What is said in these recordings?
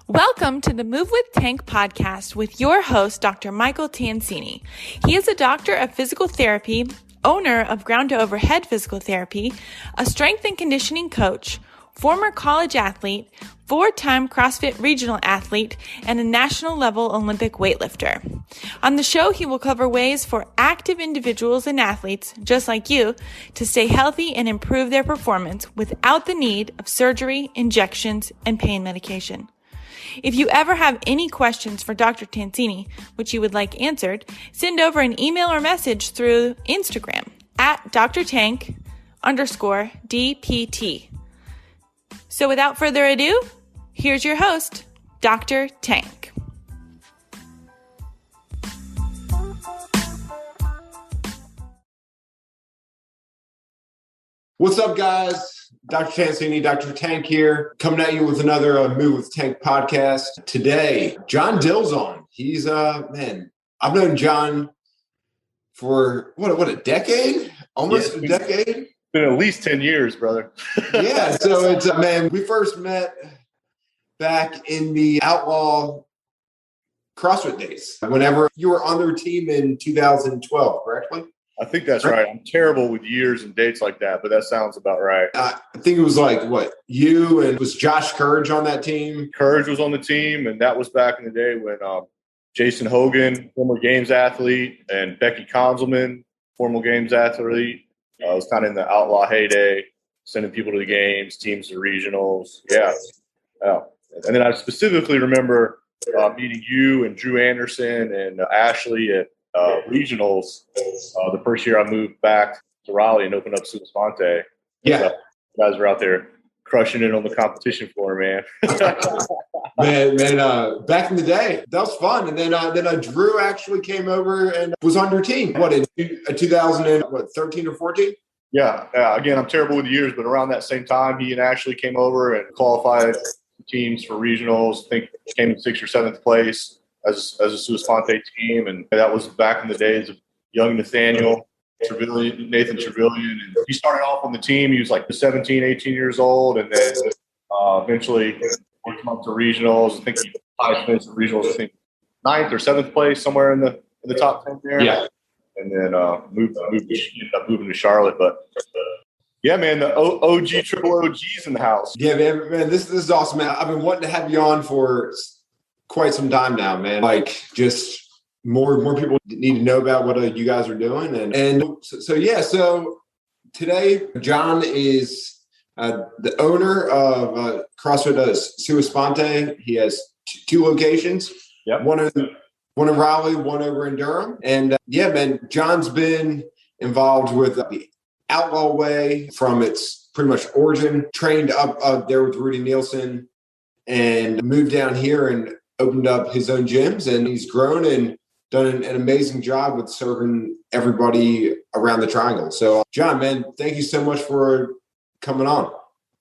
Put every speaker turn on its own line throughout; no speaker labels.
Welcome to the Move with Tank podcast with your host, Dr. Michael Tancini. He is a doctor of physical therapy, owner of Ground to Overhead Physical Therapy, a strength and conditioning coach, former college athlete, 4-time CrossFit regional athlete, and a national level Olympic weightlifter. On the show, he will cover ways for active individuals and athletes, just like you, to stay healthy and improve their performance without the need of surgery, injections, and pain medication. If you ever have any questions for Dr. Tancini, which you would like answered, send over an email or message through Instagram at drtank_DPT. So without further ado, here's your host, Dr. Tank.
What's up, guys? Dr. Tancini, Dr. Tank here, coming at you with another Move with Tank podcast. Today, John Dill's on. He's, man, I've known John for, what a decade? Almost a decade?
Been at least 10 years, brother.
Yeah, so it's, man, we first met back in the outlaw CrossFit days, whenever you were on their team in 2012, correctly?
I think that's right. I'm terrible with years and dates like that, but that sounds about right.
I think it was like, you and was Josh Courage on that team?
Courage was on the team, and that was back in the day when Jason Hogan, former games athlete, and Becky Konzelman, former games athlete, was kind of in the outlaw heyday, sending people to the games, teams to regionals. Yeah. And then I specifically remember meeting you and Drew Anderson and Ashley at regionals the first year I moved back to Raleigh and opened up Sua Sponte.
Yeah.
You guys were out there crushing it on the competition floor, man.
man, back in the day, that was fun. And then Drew actually came over and was on your team. What, in 2013 or 14?
Yeah. Again, I'm terrible with years, but around that same time, he and Ashley came over and qualified teams for regionals. I think came in 6th or 7th place as a Sua Sponte team. And that was back in the days of young Nathan Trevelyan. And he started off on the team. He was like 17, 18 years old. And then eventually worked him up to regionals. I think he finished regionals, I think 9th or 7th place, somewhere in the top 10 there.
Yeah.
And then ended up moving to Charlotte. But yeah, man, the OG, triple OGs in the house.
Yeah, man, this is awesome, man. I've been wanting to have you on for quite some time now, man. Like, just more people need to know about what you guys are doing. And so today, John is the owner of CrossFit Sua Sponte. He has two locations.
Yep.
One in Raleigh, one over in Durham. And man, John's been involved with the Outlaw Way from its pretty much origin, trained up there with Rudy Nielsen, and moved down here and opened up his own gyms. And he's grown and done an amazing job with serving everybody around the triangle. So, John, man, thank you so much for coming on.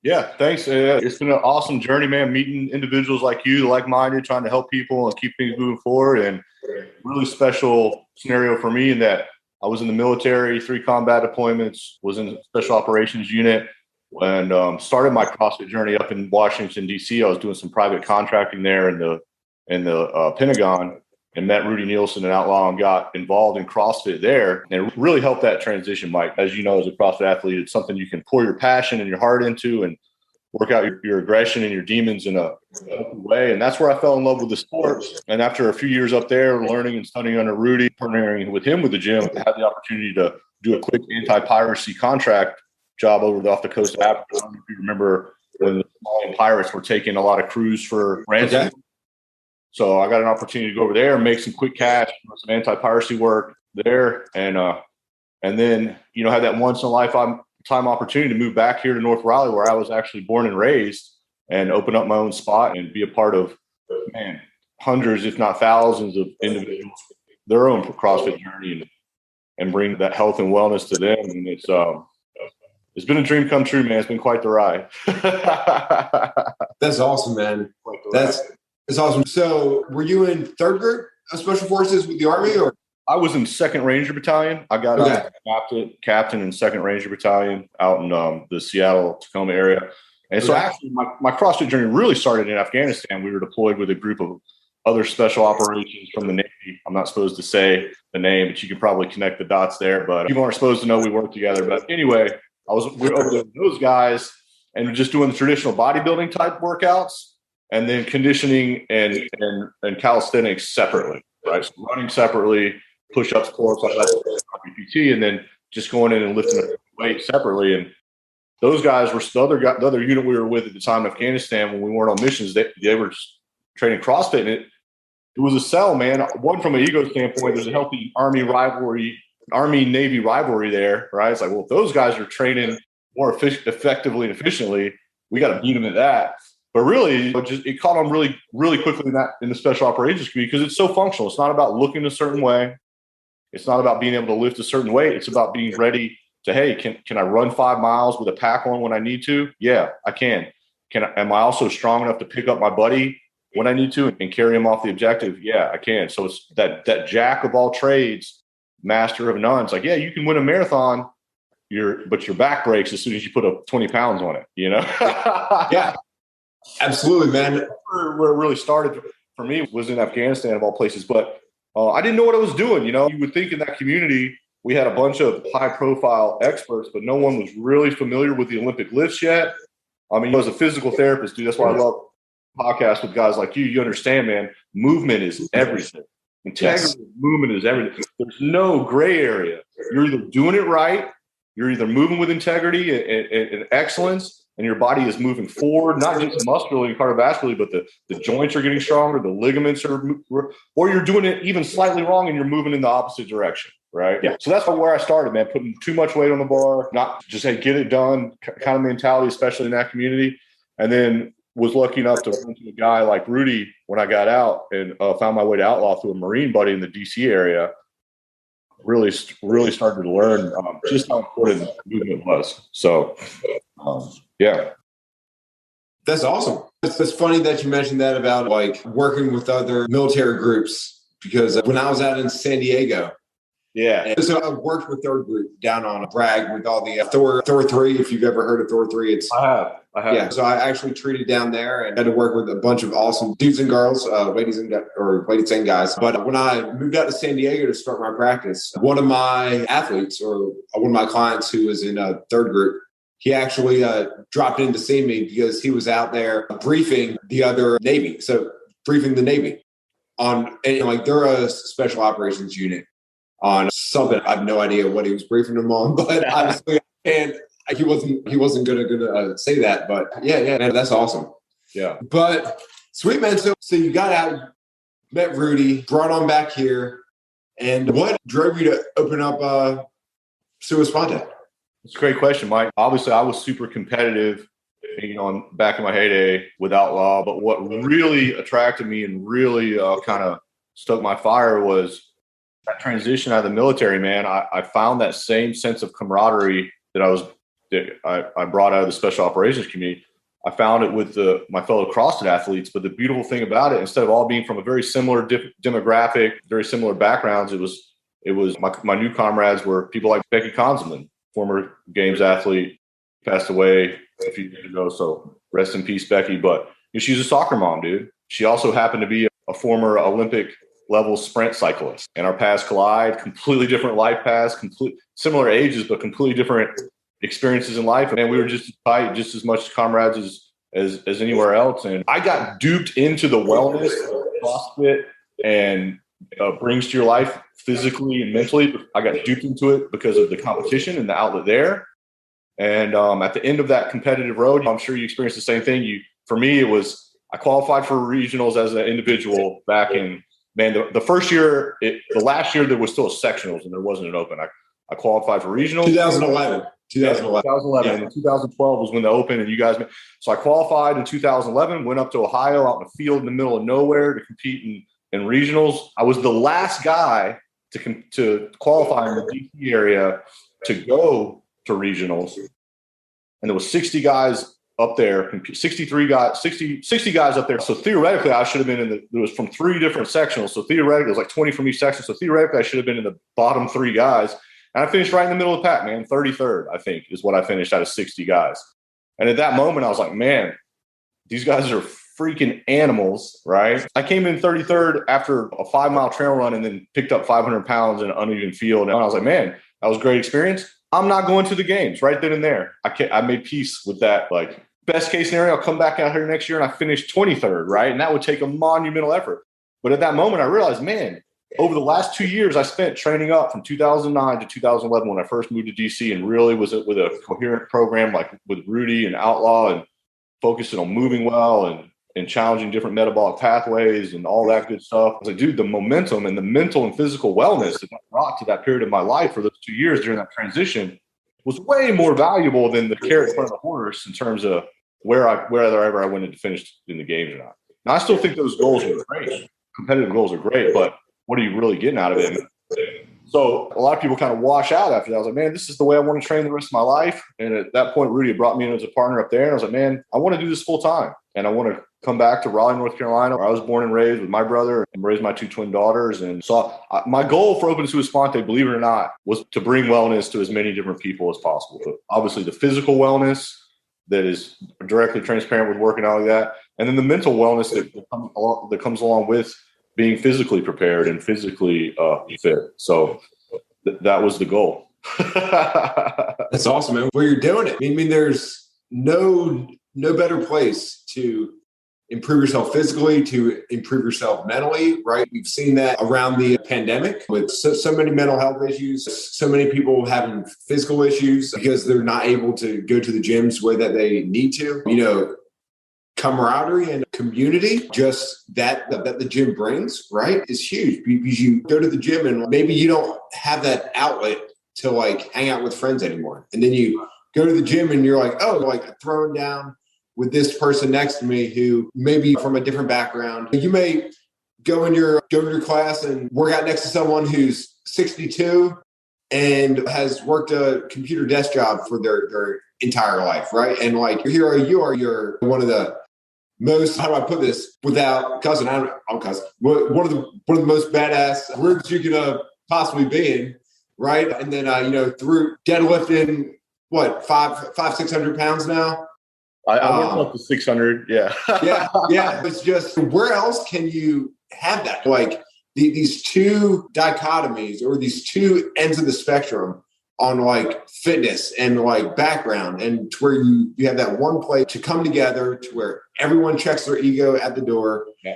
Yeah, thanks. It's been an awesome journey, man, meeting individuals like you, like-minded, trying to help people and keep things moving forward. And really special scenario for me in that I was in the military, 3 combat deployments, was in the special operations unit, and started my CrossFit journey up in Washington, D.C. I was doing some private contracting there in the Pentagon, and met Rudy Nielsen and Outlaw and got involved in CrossFit there. And it really helped that transition, Mike. As you know, as a CrossFit athlete, it's something you can pour your passion and your heart into and work out your aggression and your demons in a way. And that's where I fell in love with the sport. And after a few years up there, learning and studying under Rudy, partnering with him with the gym, I had the opportunity to do a quick anti-piracy contract job off the coast of Africa. I don't know if you remember when the Somalian pirates were taking a lot of crews for ransom. Okay. So I got an opportunity to go over there and make some quick cash, some anti-piracy work there. And then, had that once in a lifetime opportunity to move back here to North Raleigh, where I was actually born and raised, and open up my own spot and be a part of, hundreds, if not thousands of individuals, their own CrossFit journey and bring that health and wellness to them. And it's been a dream come true, man. It's been quite the ride.
That's awesome, man. That's awesome. So were you in 3rd group of Special Forces with the Army, or?
I was in 2nd Ranger Battalion. I got captain in 2nd Ranger Battalion out in the Seattle, Tacoma area. And so actually my CrossFit journey really started in Afghanistan. We were deployed with a group of other special operations from the Navy. I'm not supposed to say the name, but you can probably connect the dots there. But people aren't supposed to know we work together. But anyway, we were over there with those guys and just doing the traditional bodybuilding type workouts, and then conditioning and calisthenics separately, right? So running separately, push-ups, pull-ups, like that, PT, and then just going in and lifting weight separately. And those guys were the other unit we were with at the time in Afghanistan when we weren't on missions. They were just training CrossFit, and it was a sell, man. One, from an ego standpoint, there's a healthy Army-Navy rivalry there, right? It's like, well, if those guys are training more effectively and efficiently, we got to beat them at that. But really, it caught on really, really quickly in the special operations community because it's so functional. It's not about looking a certain way. It's not about being able to lift a certain weight. It's about being ready to, hey, can I run 5 miles with a pack on when I need to? Yeah, I can. Am I also strong enough to pick up my buddy when I need to and carry him off the objective? Yeah, I can. So it's that jack of all trades, master of none. It's like, yeah, you can win a marathon, but your back breaks as soon as you put up 20 pounds on it, you know?
Yeah, absolutely, man.
Where it really started for me was in Afghanistan, of all places. But I didn't know what I was doing. You know, you would think in that community, we had a bunch of high-profile experts, but no one was really familiar with the Olympic lifts yet. I mean, as a physical therapist, dude, that's why I love podcasts with guys like you. You understand, man, movement is everything. Integrity of movement is everything. There's no gray area. You're either doing it right, you're either moving with integrity and excellence, and your body is moving forward, not just muscularly and cardiovascularly, but the joints are getting stronger, the ligaments are, or you're doing it even slightly wrong and you're moving in the opposite direction, right? Yeah. So that's where I started, man, putting too much weight on the bar, not just, hey, get it done kind of mentality, especially in that community. And then was lucky enough to run to a guy like Rudy when I got out and found my way to Outlaw through a Marine buddy in the DC area. Really started to learn just how important movement was. So, yeah.
That's awesome. It's funny that you mentioned that about like working with other military groups, because when I was out in San Diego, so I worked with their group down on Bragg with all the Thor 3. If you've ever heard of Thor 3,
I have.
Yeah, so I actually treated down there and had to work with a bunch of awesome dudes and girls, ladies and guys. But when I moved out to San Diego to start my practice, one of my athletes or one of my clients who was in a third group, he actually dropped in to see me because he was out there briefing the other Navy. So briefing the Navy on, and like they're a special operations unit on something. I have no idea what he was briefing them on, but obviously, and he wasn't gonna say that. But yeah, man, that's awesome.
Yeah.
But sweet, man. So you got out, met Rudy, brought on back here, and what drove you to open up Sua Sponte?
It's a great question, Mike. Obviously, I was super competitive, back in my heyday with Outlaw. But what really attracted me and really kind of stoked my fire was that transition out of the military, man. I found that same sense of camaraderie that I brought out of the special operations community. I found it with my fellow CrossFit athletes. But the beautiful thing about it, instead of all being from a very similar demographic, very similar backgrounds, it was my new comrades were people like Becky Konzelman, former Games athlete, passed away a few years ago. So rest in peace, Becky. But she's a soccer mom, dude. She also happened to be a former Olympic level sprint cyclist. And our paths collide, completely different life paths, similar ages, but completely different experiences in life. And we were just tight, just as much comrades as anywhere else. And I got duped into the wellness of CrossFit and brings to your life physically and mentally. I got duped into it because of the competition and the outlet there. And at the end of that competitive road, I'm sure you experienced the same thing. For me, it was, I qualified for regionals as an individual back in, the first year, the last year there was still a sectionals and there wasn't an open. I qualified for regionals.
2011.
Yeah. And 2012 was when the open and you guys. So I qualified in 2011, went up to Ohio out in a field in the middle of nowhere to compete in regionals. I was the last guy to qualify in the DC area to go to regionals. And there was 60 guys up there, 60 guys up there. So theoretically, I should have been it was from 3 different sectionals. So theoretically, it was like 20 from each section. So theoretically, I should have been in the bottom 3 guys. And I finished right in the middle of the pack, man. 33rd, I think, is what I finished out of 60 guys. And at that moment, I was like, man, these guys are freaking animals, right? I came in 33rd after a 5-mile trail run and then picked up 500 pounds in an uneven field. And I was like, man, that was a great experience. I'm not going to the games right then and there. I made peace with that. Like, best case scenario, I'll come back out here next year and I finish 23rd, right? And that would take a monumental effort. But at that moment, I realized, man, over the last 2 years, I spent training up from 2009 to 2011 when I first moved to DC, and really was with a coherent program like with Rudy and Outlaw, and focusing on moving well and challenging different metabolic pathways and all that good stuff. I was like, dude, the momentum and the mental and physical wellness that I brought to that period of my life for those 2 years during that transition was way more valuable than the carrot in front of the horse in terms of whether I went to finish in the games or not. Now, I still think those goals are great. Competitive goals are great, but what are you really getting out of it? So a lot of people kind of wash out after that. I was like, man, this is the way I want to train the rest of my life. And at that point, Rudy brought me in as a partner up there. And I was like, man, I want to do this full time. And I want to come back to Raleigh, North Carolina, where I was born and raised with my brother and raised my 2 twin daughters. And so my goal for Open Sua Sponte, believe it or not, was to bring wellness to as many different people as possible. But obviously the physical wellness that is directly transparent with working out like that. And then the mental wellness that comes along with being physically prepared and physically fit. So that was the goal.
That's awesome, man. Well, you're doing it. I mean, there's no better place to improve yourself physically, to improve yourself mentally, right? We've seen that around the pandemic with so many mental health issues, so many people having physical issues because they're not able to go to the gyms the way that they need to. Camaraderie and community, just that the gym brings, right, is huge, because you go to the gym and maybe you don't have that outlet to like hang out with friends anymore. And then you go to the gym and you're like, oh, like throwing down with this person next to me who may be from a different background. You may go in your class and work out next to someone who's 62 and has worked a computer desk job for their entire life, right? And like you're one of the most, how do I put this without cussing? I'm cussing. One of the most badass groups you can possibly be in, right? And then through deadlifting, what 500-600 pounds now.
I went up to 600. Yeah. yeah. It's just, where else can you have that? Like
these two dichotomies or these two ends of the spectrum on like fitness and like background, and to where you have that one place to come together to where everyone checks their ego at the door.
Yeah.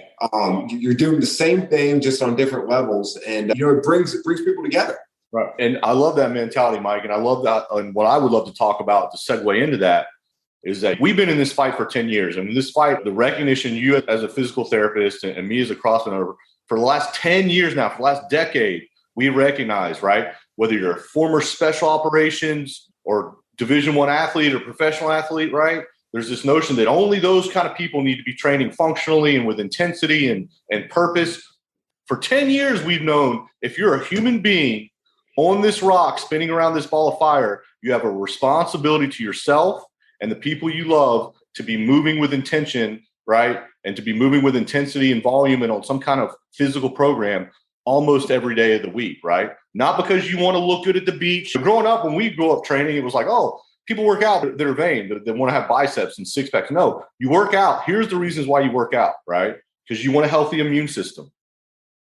You're doing the same thing just on different levels, and it brings people together.
Right. And I love that mentality, Mike. And I love that. And what I would love to talk about to segue into that is that we've been in this fight for 10 years. And this fight, the recognition, you as a physical therapist and me as a CrossFit owner, for the last 10 years now, for the last decade, we recognize, right, whether you're a former special operations or Division I athlete or professional athlete, right, there's this notion that only those kind of people need to be training functionally and with intensity and purpose. For 10 years, we've known if you're a human being on this rock spinning around this ball of fire, you have a responsibility to yourself and the people you love to be moving with intention, right? And to be moving with intensity and volume and on some kind of physical program almost every day of the week, right? Not because you want to look good at the beach. Growing up, when we grew up training, it was like, oh, people work out, they're vain, they want to have biceps and six packs. No, you work out. Here's the reasons why you work out, right? Because you want a healthy immune system.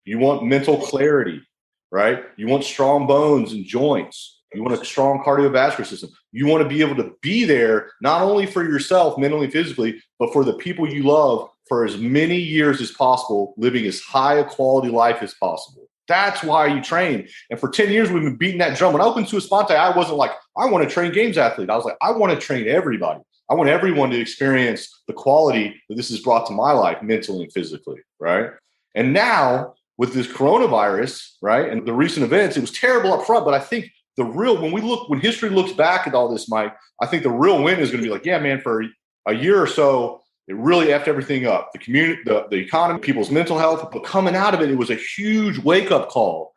You want mental clarity, right? You want strong bones and joints. You want a strong cardiovascular system. You want to be able to be there, not only for yourself, mentally and physically, but for the people you love for as many years as possible, living as high a quality life as possible. That's why you train. And for 10 years, we've been beating that drum. When I opened Sua Sponte, I wasn't like, I want to train games athlete. I was like, I want to train everybody. I want everyone to experience the quality that this has brought to my life mentally and physically, right? And now with this coronavirus, right, and the recent events, it was terrible up front, but I think when history looks back at all this, Mike, I think the real win is going to be like, yeah, man, for a year or so, it really effed everything up. The community, the economy, people's mental health. But coming out of it, it was a huge wake-up call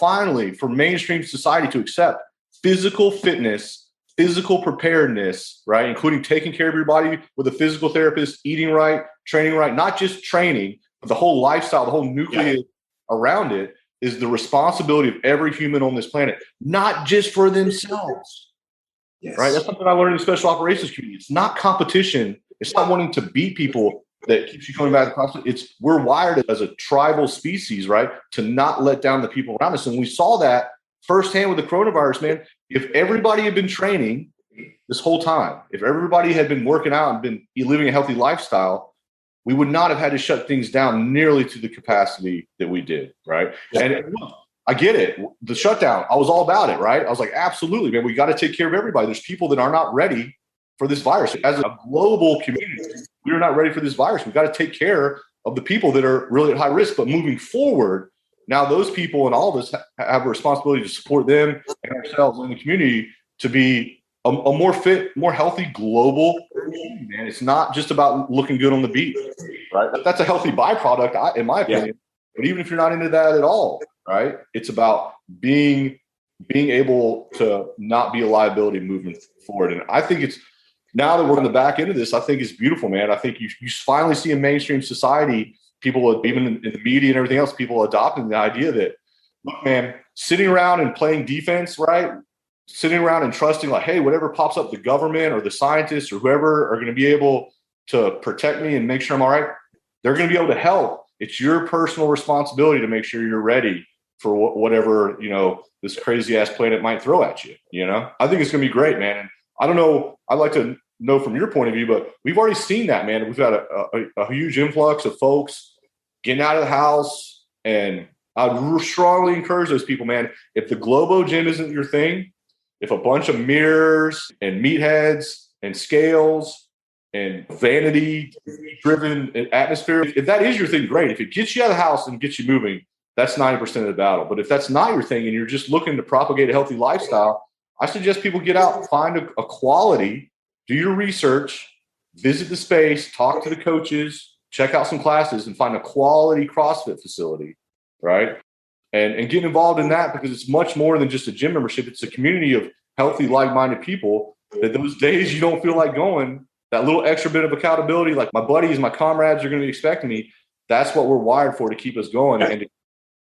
finally for mainstream society to accept physical fitness, physical preparedness, right, including taking care of your body with a physical therapist, eating right, training right, not just training, but the whole lifestyle, the whole nucleus around it is the responsibility of every human on this planet, not just for themselves.
Yes.
Right? That's something I learned in the special operations community. It's not competition. It's not wanting to beat people that keeps you coming back to CrossFit. We're wired as a tribal species, right, to not let down the people around us. And we saw that firsthand with the coronavirus, man. If everybody had been training this whole time, if everybody had been working out and been living a healthy lifestyle, we would not have had to shut things down nearly to the capacity that we did, right? Yeah. And look, I get it. The shutdown, I was all about it, right? I was like, absolutely, man, we got to take care of everybody. There's people that are not ready for this virus. As a global community, we are not ready for this virus. We've got to take care of the people that are really at high risk. But moving forward, now those people and all of us have a responsibility to support them and ourselves in the community to be a more fit, more healthy global community, man. It's not just about looking good on the beach, right? That's a healthy byproduct, in my opinion. Yeah. But even if you're not into that at all, right? It's about being able to not be a liability moving forward. And I think it's, now that we're on the back end of this, I think it's beautiful, man. I think you finally see in mainstream society, people, even in the media and everything else, people adopting the idea that, look, man, sitting around and playing defense, right? Sitting around and trusting like, hey, whatever pops up, the government or the scientists or whoever are going to be able to protect me and make sure I'm all right. They're going to be able to help. It's your personal responsibility to make sure you're ready for whatever, this crazy ass planet might throw at you. I think it's going to be great, man. And I don't know. I'd like to know from your point of view, but we've already seen that, man. We've got a huge influx of folks getting out of the house. And I'd strongly encourage those people, man. If the Globo gym isn't your thing, if a bunch of mirrors and meatheads and scales and vanity-driven atmosphere, if that is your thing, great. If it gets you out of the house and gets you moving, that's 90% of the battle. But if that's not your thing and you're just looking to propagate a healthy lifestyle, I suggest people get out, find a quality, do your research, visit the space, talk to the coaches, check out some classes, and find a quality CrossFit facility, right? And get involved in that, because it's much more than just a gym membership. It's a community of healthy, like-minded people that those days you don't feel like going, that little extra bit of accountability, like my buddies, my comrades are going to be expecting me. That's what we're wired for, to keep us going and to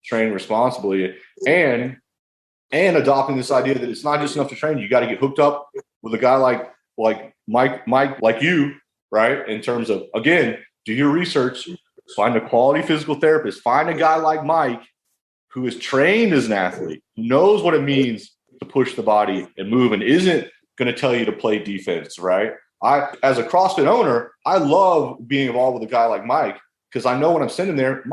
train responsibly. And adopting this idea that it's not just enough to train. You got to get hooked up with a guy like Mike, like you, right? In terms of, again, do your research, find a quality physical therapist, find a guy like Mike who is trained as an athlete, knows what it means to push the body and move, and isn't going to tell you to play defense, right? As a CrossFit owner, I love being involved with a guy like Mike, because I know when I'm sending there,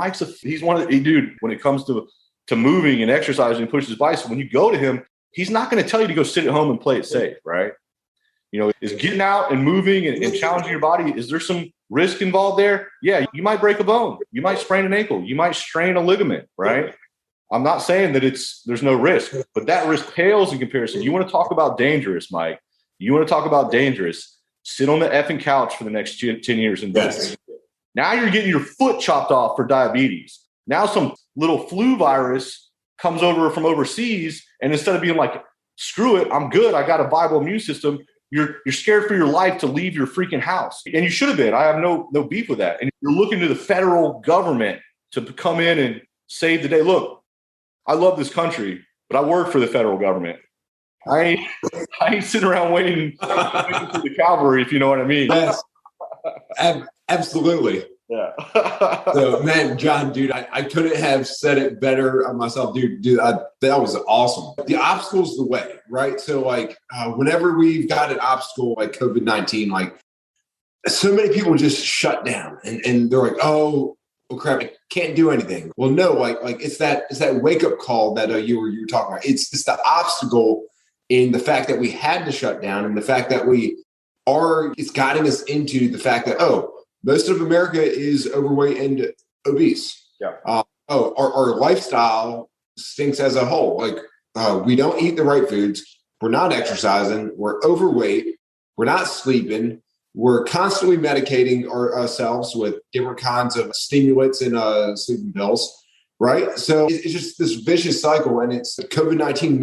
he's one of the dude when it comes to moving and exercising and push his bike. So when you go to him, he's not going to tell you to go sit at home and play it safe, right? Is getting out and moving and challenging your body, is there some risk involved there? Yeah, you might break a bone. You might sprain an ankle. You might strain a ligament, right? I'm not saying that there's no risk, but that risk pales in comparison. You want to talk about dangerous, Mike. You want to talk about dangerous. Sit on the effing couch for the next 10 years and yes. Now you're getting your foot chopped off for diabetes. Now some little flu virus comes over from overseas, and instead of being like, screw it, I'm good, I got a viable immune system, you're scared for your life to leave your freaking house. And you should have been. I have no beef with that. And you're looking to the federal government to come in and save the day. Look, I love this country, but I work for the federal government. I ain't sitting around waiting for the cavalry, if you know what I mean.
Yes, absolutely.
Yeah.
So, man, John, dude, I couldn't have said it better myself, dude. That was awesome. The obstacle's the way, right? So, whenever we've got an obstacle like COVID-19, so many people just shut down, and they're like, oh crap, I can't do anything. Well, no, it's that wake up call that you were talking about. It's the obstacle in the fact that we had to shut down, and the fact that it's guiding us into the fact that, most of America is overweight and obese.
Yeah.
Our lifestyle stinks as a whole. We don't eat the right foods. We're not exercising. We're overweight. We're not sleeping. We're constantly medicating ourselves with different kinds of stimulants and sleeping pills, right? So it's just this vicious cycle. And COVID-19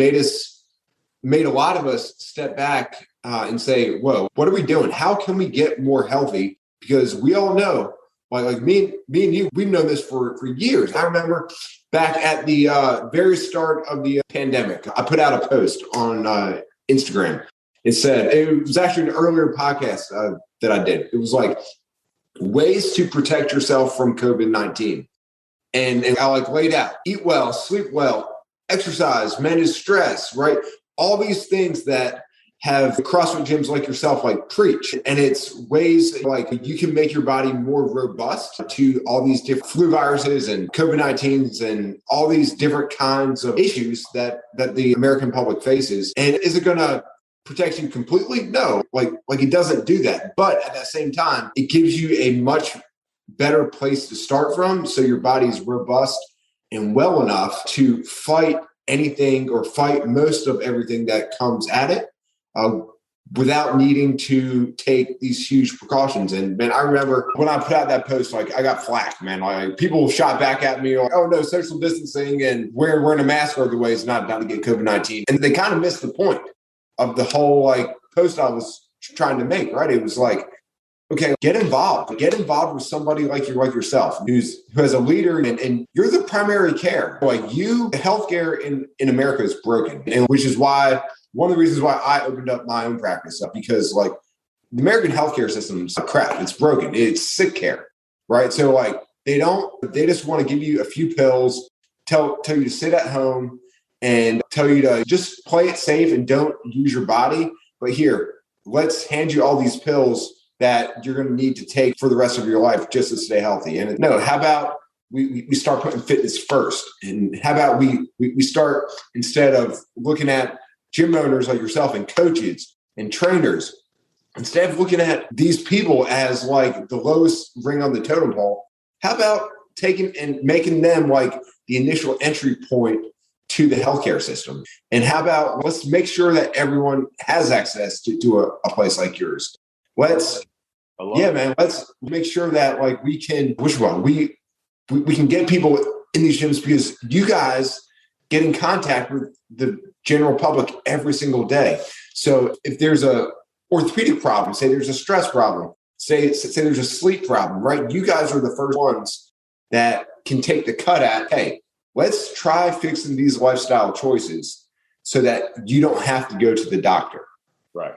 made a lot of us step back and say, whoa, what are we doing? How can we get more healthy? Because we all know, like me and you, we've known this for years. I remember back at the very start of the pandemic, I put out a post on Instagram, It said, it was actually an earlier podcast that I did. It was like ways to protect yourself from COVID-19. And I like laid out, eat well, sleep well, exercise, manage stress, right? All these things that have CrossFit gyms like yourself like preach. And it's ways like you can make your body more robust to all these different flu viruses and COVID-19s and all these different kinds of issues that the American public faces. And is it going to protect you completely? No, like it doesn't do that. But at that same time, it gives you a much better place to start from. So your body's robust and well enough to fight anything or fight most of everything that comes at it. Without needing to take these huge precautions. And man, I remember when I put out that post, like I got flack, man. Like people shot back at me, like, oh no, social distancing and wearing a mask are the way is not to get COVID-19. And they kind of missed the point of the whole like post I was trying to make, right? It was like, okay, get involved with somebody like yourself, who has a leader and you're the primary care. Like healthcare in America is broken. And which is why one of the reasons why I opened up my own practice, because like the American healthcare system is crap. It's broken. It's sick care, right? So like they just want to give you a few pills, tell you to sit at home and tell you to just play it safe and don't use your body. But here, let's hand you all these pills that you're going to need to take for the rest of your life just to stay healthy. And no, how about we start putting fitness first? And how about we start, instead of looking at gym owners like yourself and coaches and trainers, instead of looking at these people as like the lowest ring on the totem pole, how about taking and making them like the initial entry point to the healthcare system? And how about let's make sure that everyone has access to a place like yours. Let's make sure that like we can, we can get people in these gyms, because you guys get in contact with the general public every single day. So if there's a orthopedic problem, say there's a stress problem, say there's a sleep problem, right? You guys are the first ones that can take the cut at, hey, let's try fixing these lifestyle choices so that you don't have to go to the doctor.
Right.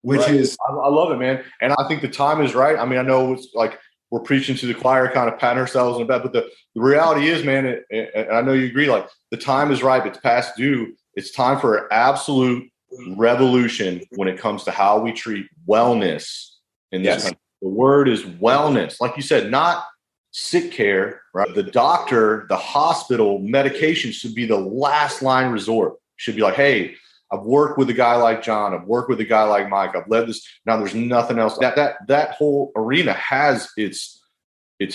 Which is,
I love it, man. And I think the time is right. I mean, I know it's like we're preaching to the choir, kind of patting ourselves on the back, but the reality is, man, and I know you agree, like the time is ripe. It's past due. It's time for an absolute revolution when it comes to how we treat wellness in this country. The word is wellness. Like you said, not sick care, right? The doctor, the hospital, medication should be the last line resort. Should be like, hey, I've worked with a guy like John. I've worked with a guy like Mike. I've led this. Now there's nothing else. That whole arena has its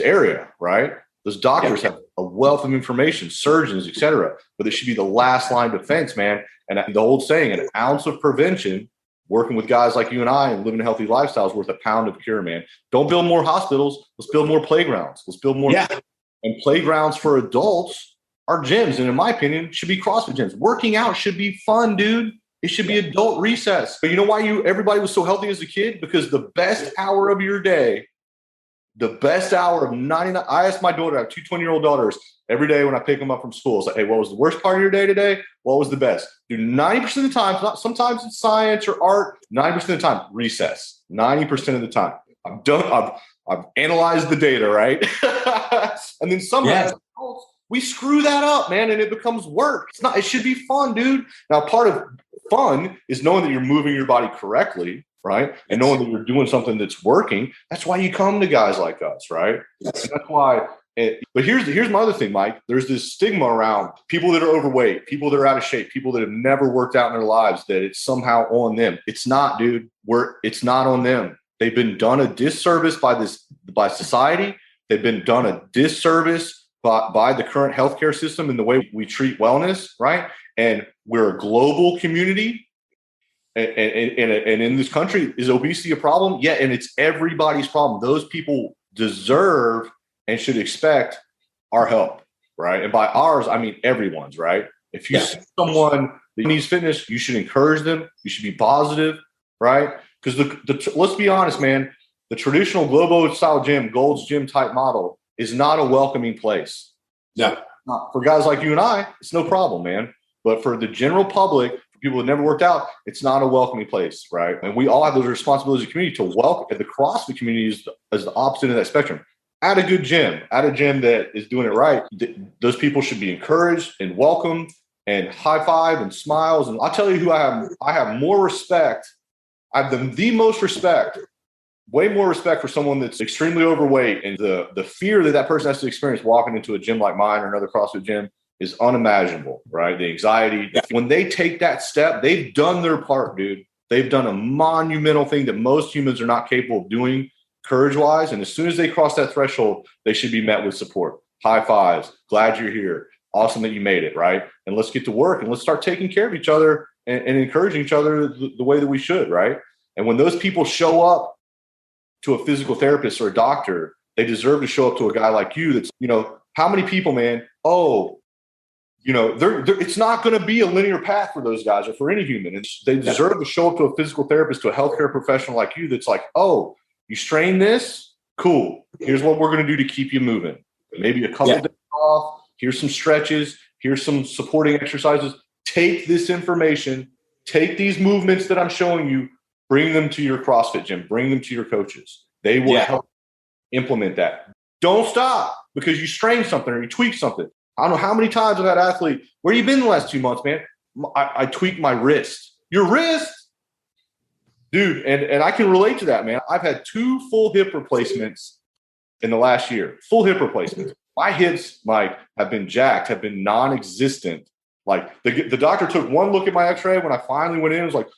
area, right? Those doctors have a wealth of information, surgeons, et cetera, but it should be the last line defense, man. And the old saying, an ounce of prevention, working with guys like you and I and living a healthy lifestyle is worth a pound of cure, man. Don't build more hospitals. Let's build more playgrounds. Let's build more. And playgrounds for adults are gyms. And in my opinion, should be CrossFit gyms. Working out should be fun, dude. It should be adult recess. But you know why everybody was so healthy as a kid? Because the best hour of your day, the best hour of 99. I ask my daughter, I have two 20-year-old daughters, every day when I pick them up from school. It's like, hey, what was the worst part of your day today? What was the best? Dude, 90% of the time, sometimes it's science or art, 90% of the time, recess. 90% of the time. I've analyzed the data, right? And then sometimes we screw that up, man, and it becomes work. It should be fun, dude. Now, part of fun is knowing that you're moving your body correctly, right? And knowing that you're doing something that's working. That's why you come to guys like us, right? Yes. That's why. But here's my other thing, Mike. There's this stigma around people that are overweight, people that are out of shape, people that have never worked out in their lives, that it's somehow on them. It's not, dude. It's not on them. They've been done a disservice by society. They've been done a disservice by the current healthcare system and the way we treat wellness, right? And we're a global community. And in this country, is obesity a problem? Yeah, and it's everybody's problem. Those people deserve and should expect our help, right? And by ours, I mean everyone's, right? If you see someone that needs fitness, you should encourage them. You should be positive, right? Because let's be honest, man, the traditional Globo-style gym, Gold's Gym type model is not a welcoming place.
Yeah.
For guys like you and I, it's no problem, man. But for the general public, for people that never worked out, it's not a welcoming place, right? And we all have those responsibilities as a community to welcome. And the CrossFit community is the opposite of that spectrum. At a good gym, at a gym that is doing it right, those people should be encouraged and welcomed and high five and smiles. And I'll tell you who I have more respect. I have the most respect, way more respect for someone that's extremely overweight, and the fear that person has to experience walking into a gym like mine or another CrossFit gym is unimaginable, right? The anxiety. When they take that step, they've done their part, dude. They've done a monumental thing that most humans are not capable of doing courage-wise. And as soon as they cross that threshold, they should be met with support. High fives. Glad you're here. Awesome that you made it, right? And let's get to work and let's start taking care of each other and encouraging each other the way that we should, right? And when those people show up to a physical therapist or a doctor, they deserve to show up to a guy like you that's, how many people, man, it's not going to be a linear path for those guys or for any human. They deserve to show up to a physical therapist, to a healthcare professional like you that's like, oh, you strain this? Cool. Here's what we're going to do to keep you moving. Maybe a couple days off. Here's some stretches. Here's some supporting exercises. Take this information. Take these movements that I'm showing you. Bring them to your CrossFit gym. Bring them to your coaches. They will help implement that. Don't stop because you strained something or you tweaked something. I don't know how many times I've had athletes, where you been the last 2 months, man? I tweaked my wrist. Your wrist? Dude, and I can relate to that, man. I've had 2 full hip replacements in the last year. Full hip replacements. My hips, Mike, have been jacked, have been non-existent. Like the doctor took one look at my x-ray when I finally went in. I was like,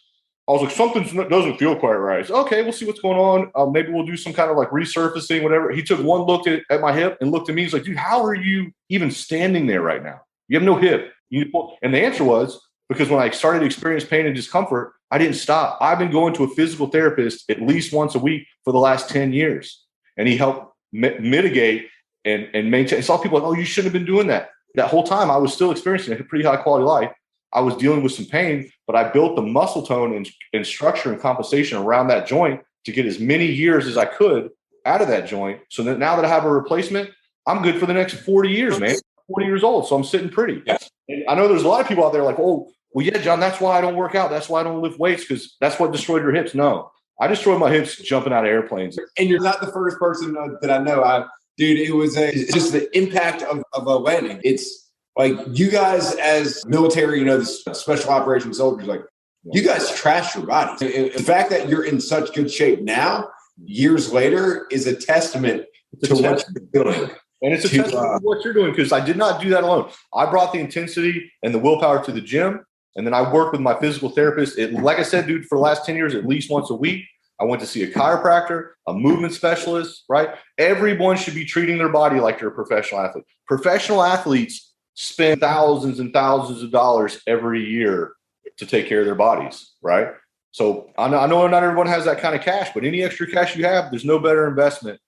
something doesn't feel quite right. Said, okay, we'll see what's going on. Maybe we'll do some kind of like resurfacing, whatever. He took one look at my hip and looked at me. He's like, dude, how are you even standing there right now? You have no hip. And the answer was, because when I started to experience pain and discomfort, I didn't stop. I've been going to a physical therapist at least once a week for the last 10 years. And he helped mitigate and maintain. It's all people like, oh, you shouldn't have been doing that. That whole time I was still experiencing a pretty high quality life. I was dealing with some pain, but I built the muscle tone and structure and compensation around that joint to get as many years as I could out of that joint. So that now that I have a replacement, I'm good for the next 40 years, man. 40 years old. So I'm sitting pretty. Yes. And I know there's a lot of people out there like, oh, well, yeah, John, that's why I don't work out. That's why I don't lift weights, because that's what destroyed your hips. No, I destroyed my hips jumping out of airplanes.
And you're not the first person that I know. Dude, it was just the impact of a landing. It's like you guys as military, the special operations soldiers, like you guys trash your bodies. And the fact that you're in such good shape now, years later, is a testament to what you're doing.
And it's a testament to what you're doing, because I did not do that alone. I brought the intensity and the willpower to the gym. And then I worked with my physical therapist. Like I said, dude, for the last 10 years, at least once a week. I went to see a chiropractor, a movement specialist, right? Everyone should be treating their body like they're a professional athlete. Professional athletes spend thousands and thousands of dollars every year to take care of their bodies, right? So I know not everyone has that kind of cash, but any extra cash you have, there's no better investment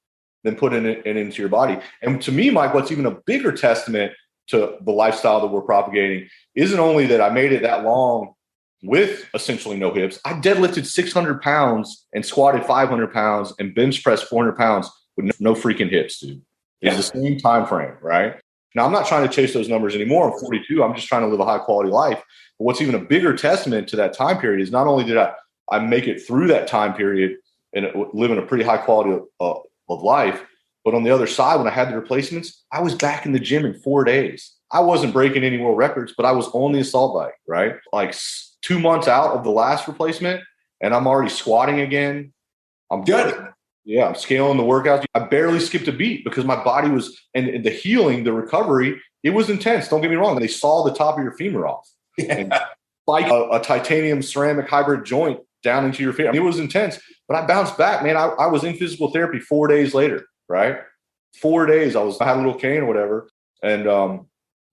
than putting it into your body. And to me, Mike, what's even a bigger testament to the lifestyle that we're propagating isn't only that I made it that long with essentially no hips. I deadlifted 600 pounds and squatted 500 pounds and bench pressed 400 pounds with no freaking hips, dude. It's the same time frame, right? Now, I'm not trying to chase those numbers anymore. I'm 42. I'm just trying to live a high quality life. But what's even a bigger testament to that time period is not only did I make it through that time period and live in a pretty high quality of life, but on the other side, when I had the replacements, I was back in the gym in 4 days. I wasn't breaking any world records, but I was on the assault bike, right? Like 2 months out of the last replacement, and I'm already squatting again. I'm good. Yeah, I'm scaling the workouts. I barely skipped a beat because my body was, and the healing, the recovery, it was intense. Don't get me wrong. They saw the top of your femur off. And like a titanium ceramic hybrid joint down into your femur. I mean, it was intense, but I bounced back, man. I was in physical therapy 4 days later, right? 4 days. I had a little cane or whatever. And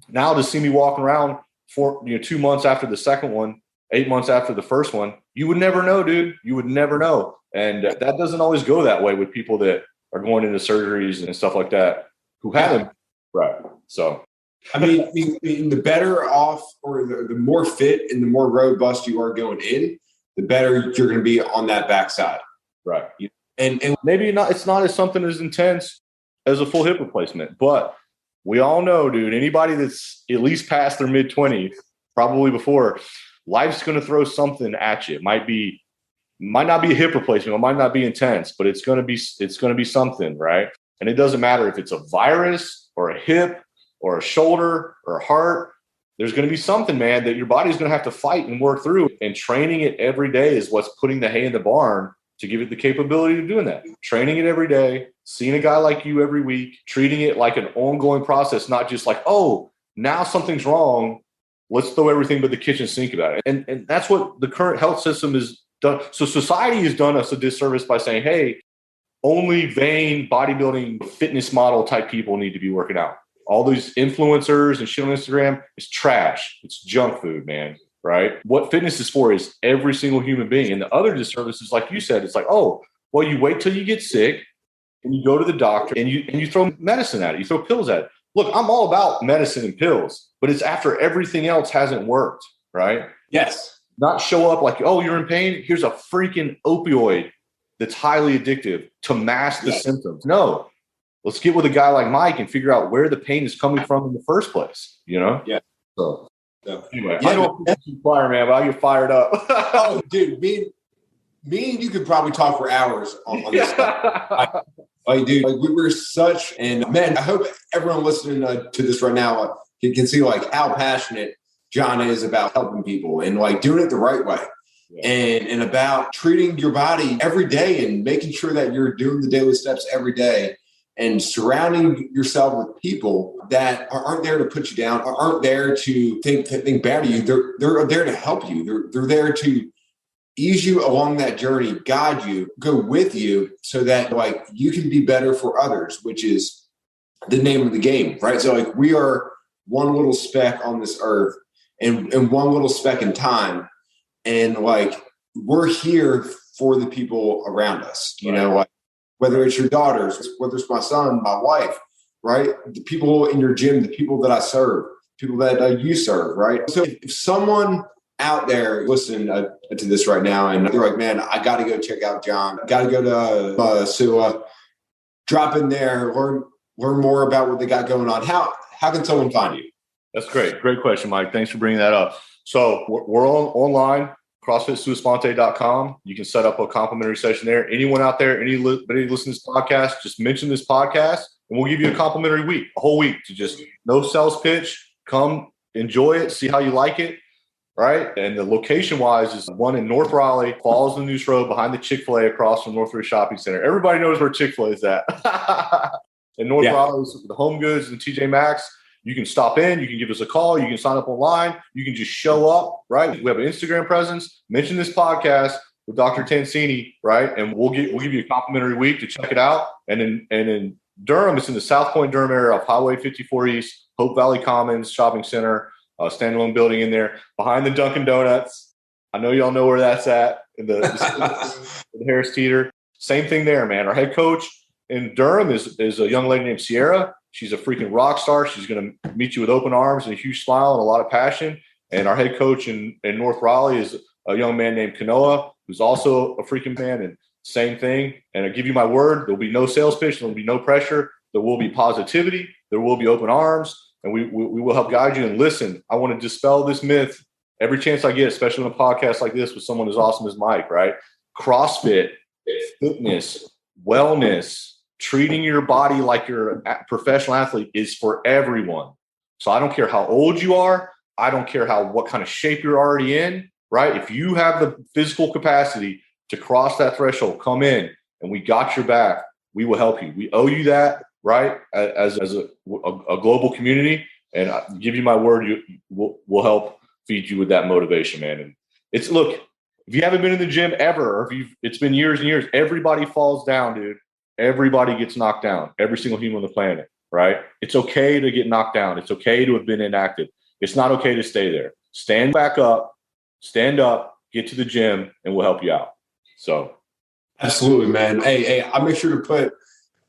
now to see me walking around 2 months after the second one, 8 months after the first one, you would never know, dude. You would never know. And that doesn't always go that way with people that are going into surgeries and stuff like that who haven't. Right. So,
I mean, the better off or the more fit and the more robust you are going in, the better you're going to be on that backside.
Right.
And
maybe not, it's not as something as intense as a full hip replacement, but we all know, dude, anybody that's at least past their mid-20s, probably before, life's going to throw something at you. It might not be a hip replacement. It might not be intense, but it's going to be something, right? And it doesn't matter if it's a virus or a hip or a shoulder or a heart. There's going to be something, man, that your body's going to have to fight and work through. And training it every day is what's putting the hay in the barn to give it the capability of doing that. Training it every day, seeing a guy like you every week, treating it like an ongoing process, not just like, oh, now something's wrong, let's throw everything but the kitchen sink about it. And that's what the current health system is done. So society has done us a disservice by saying, hey, only vain bodybuilding fitness model type people need to be working out. All these influencers and shit on Instagram is trash. It's junk food, man. Right? What fitness is for is every single human being. And the other disservice is, like you said, it's like, oh, well, you wait till you get sick and you go to the doctor and you throw medicine at it. You throw pills at it. Look, I'm all about medicine and pills, but it's after everything else hasn't worked, right?
Yes.
Not show up like, oh, you're in pain. Here's a freaking opioid that's highly addictive to mask the symptoms. No, let's get with a guy like Mike and figure out where the pain is coming from in the first place, you know?
Yeah.
So anyway, I don't fire, man, but I get fired up.
Oh, dude, me and you could probably talk for hours on this stuff. Dude, like we were such, and man, I hope everyone listening to this right now can see like how passionate John is about helping people and like doing it the right way. Yeah. And about treating your body every day and making sure that you're doing the daily steps every day and surrounding yourself with people that aren't there to put you down, or aren't there to think bad of you. They're there to help you. They're there to ease you along that journey, guide you, go with you so that like you can be better for others, which is the name of the game, right? So like we are one little speck on this earth and one little speck in time. And like, we're here for the people around us, you know, like whether it's your daughters, whether it's my son, my wife, right? The people in your gym, the people that I serve, people that you serve, right? So if someone out there listening to this right now and they're like, man, I got to go check out John, got to go to Sua, drop in there, learn more about what they got going on. How can someone find you?
That's great. Great question, Mike. Thanks for bringing that up. So we're online, CrossFitSuaSponte.com. You can set up a complimentary session there. Anyone out there, anybody listening to this podcast, just mention this podcast and we'll give you a complimentary week, a whole week to just no sales pitch. Come enjoy it, see how you like it. Right. And the location wise is one in North Raleigh, Falls in the News Road behind the Chick-fil-A across from Northridge Shopping Center. Everybody knows where Chick-fil-A is at. In North Raleigh is the Home Goods and TJ Maxx. You can stop in, you can give us a call, you can sign up online, you can just show up, right? We have an Instagram presence, mention this podcast with Dr. Tancini, right? And we'll give you a complimentary week to check it out. And in Durham, it's in the South Point, Durham area of Highway 54 East, Hope Valley Commons Shopping Center, standalone building in there, behind the Dunkin' Donuts. I know y'all know where that's at, in the Harris Teeter. Same thing there, man. Our head coach in Durham is a young lady named Sierra. She's a freaking rock star. She's going to meet you with open arms and a huge smile and a lot of passion. And our head coach in North Raleigh is a young man named Kanoa, who's also a freaking man, and same thing. And I give you my word, there'll be no sales pitch. There'll be no pressure. There will be positivity. There will be open arms, and we will help guide you. And listen, I want to dispel this myth every chance I get, especially on a podcast like this with someone as awesome as Mike, right? CrossFit, fitness, wellness, treating your body like you're a professional athlete is for everyone. So I don't care how old you are. I don't care what kind of shape you're already in, right? If you have the physical capacity to cross that threshold, come in and we got your back. We will help you. We owe you that, right? As a global community. And I give you my word, we'll help feed you with that motivation, man. And look, if you haven't been in the gym ever, or it's been years and years, everybody falls down, dude. Everybody gets knocked down. Every single human on the planet, right? It's okay to get knocked down. It's okay to have been inactive. It's not okay to stay there. Stand back up, stand up, get to the gym, and we'll help you out. So,
absolutely, man. Hey, I'll make sure to put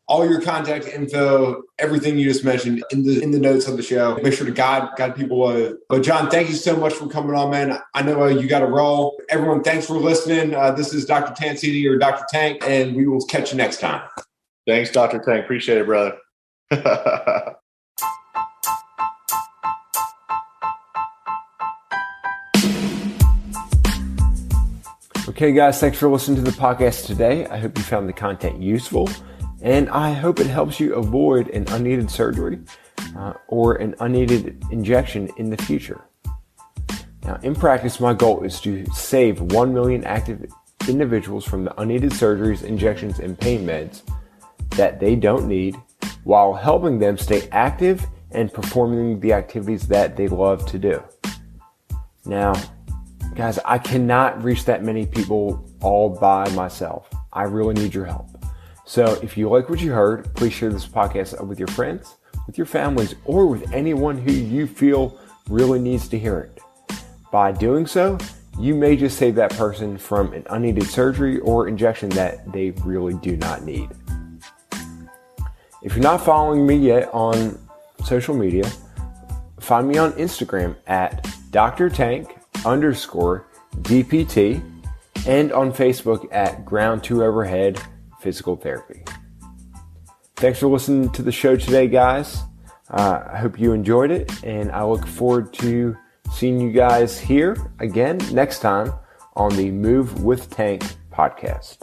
all your contact info, everything you just mentioned in the notes of the show. Make sure to guide people. But John, thank you so much for coming on, man. I know you got to roll. Everyone, thanks for listening. This is Dr. Tancini or Dr. Tank, and we will catch you next time.
Thanks, Dr. Tank. Appreciate it, brother.
Okay, guys, thanks for listening to the podcast today. I hope you found the content useful, and I hope it helps you avoid an unneeded surgery or an unneeded injection in the future. Now, in practice, my goal is to save 1 million active individuals from the unneeded surgeries, injections, and pain meds that they don't need, while helping them stay active and performing the activities that they love to do. Now, guys, I cannot reach that many people all by myself. I really need your help. So if you like what you heard, please share this podcast with your friends, with your families, or with anyone who you feel really needs to hear it. By doing so, you may just save that person from an unneeded surgery or injection that they really do not need. If you're not following me yet on social media, find me on Instagram at drtank_DPT and on Facebook at Ground to Overhead Physical Therapy. Thanks for listening to the show today, guys. I hope you enjoyed it, and I look forward to seeing you guys here again next time on the Move with Tank podcast.